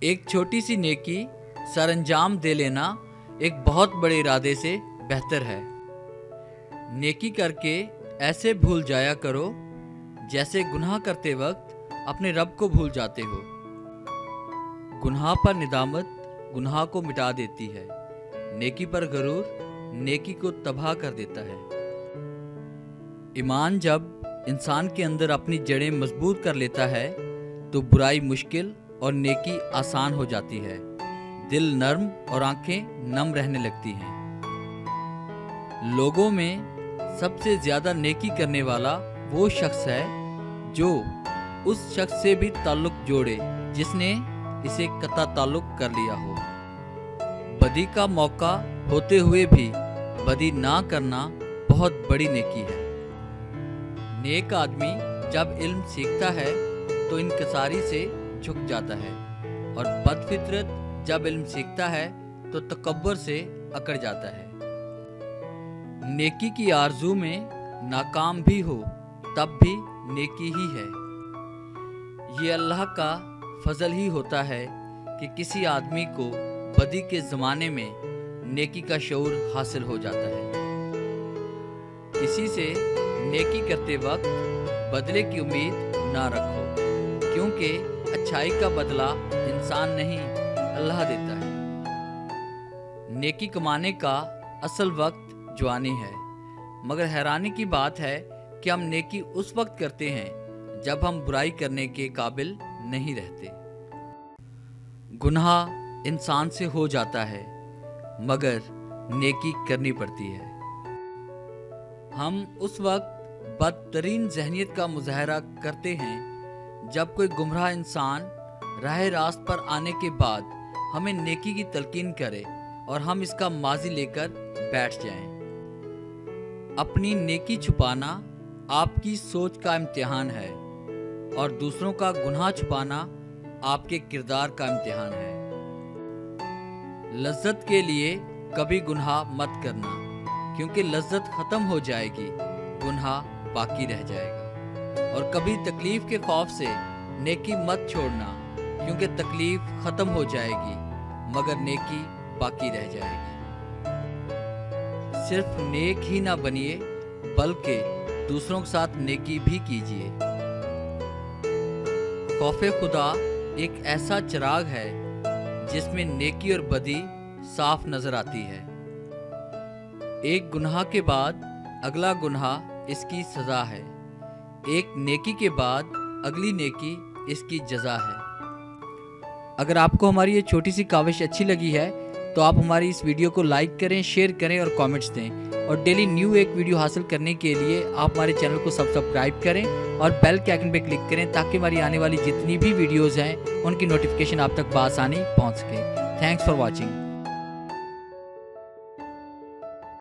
एक छोटी सी नेकी सर अंजाम दे लेना एक बहुत बड़े इरादे से बेहतर है। नेकी करके ऐसे भूल जाया करो जैसे गुनाह करते वक्त अपने रब को भूल जाते हो। गुनाह पर निदामत गुनाह को मिटा देती है, नेकी पर गरूर नेकी को तबाह कर देता है। ईमान जब इंसान के अंदर अपनी जड़ें मजबूत कर लेता है तो बुराई मुश्किल और नेकी आसान हो जाती है। दिल नर्म और आंखें नम रहने लगती हैं। लोगों में सबसे ज्यादा नेकी करने वाला वो शख्स है जो उस शख्स से भी ताल्लुक जोड़े जिसने इसे कता ताल्लुक कर लिया हो। बदी का मौका होते हुए भी बदी ना करना बहुत बड़ी नेकी है। नेक आदमी जब इल्म सीखता है तो इनकसारी से झुक जाता है और बदफितरत जब इल्म सीखता है तो तकब्बर से अकड़ जाता है। नेकी की आरजू में नाकाम भी हो तब भी नेकी ही है। ये अल्लाह का फजल ही होता है कि किसी आदमी को बदी के ज़माने में नेकी का शऊर हासिल हो जाता है। किसी से नेकी करते वक्त बदले की उम्मीद ना रखो, क्योंकि अच्छाई का बदला इंसान नहीं अल्लाह देता है। नेकी कमाने का असल वक्त जवानी है, मगर हैरानी की बात है कि हम नेकी उस वक्त करते हैं जब हम बुराई करने के काबिल नहीं रहते। गुनाह इंसान से हो जाता है मगर नेकी करनी पड़ती है। हम उस वक्त बदतरीन जहनियत का मुजाहरा करते हैं जब कोई गुमराह इंसान राह रास्त पर आने के बाद हमें नेकी की तलकीन करे और हम इसका माजी लेकर बैठ जाएं। अपनी नेकी छुपाना आपकी सोच का इम्तिहान है और दूसरों का गुनाह छुपाना आपके किरदार का इम्तिहान है। लज्जत के लिए कभी गुनाह मत करना, क्योंकि लज्जत खत्म हो जाएगी, गुनाह बाकी रह जाएगा। और कभी तकलीफ के खौफ से नेकी मत छोड़ना, क्योंकि तकलीफ खत्म हो जाएगी मगर नेकी बाकी रह जाएगी। सिर्फ नेक ही ना बनिए बल्कि दूसरों के साथ नेकी भी कीजिए। खौफे खुदा एक ऐसा चिराग है जिसमें नेकी और बदी साफ नजर आती है। एक गुनाह के बाद अगला गुनाह इसकी सजा है, एक नेकी के बाद अगली नेकी इसकी जजा है। अगर आपको हमारी ये छोटी सी काविश अच्छी लगी है तो आप हमारी इस वीडियो को लाइक करें, शेयर करें और कमेंट्स दें। और डेली न्यू एक वीडियो हासिल करने के लिए आप हमारे चैनल को सब्सक्राइब करें और बेल के आइकन पर क्लिक करें ताकि हमारी आने वाली जितनी भी वीडियोज़ हैं उनकी नोटिफिकेशन आप तक बआसानी पहुँच सके। Thanks for watching.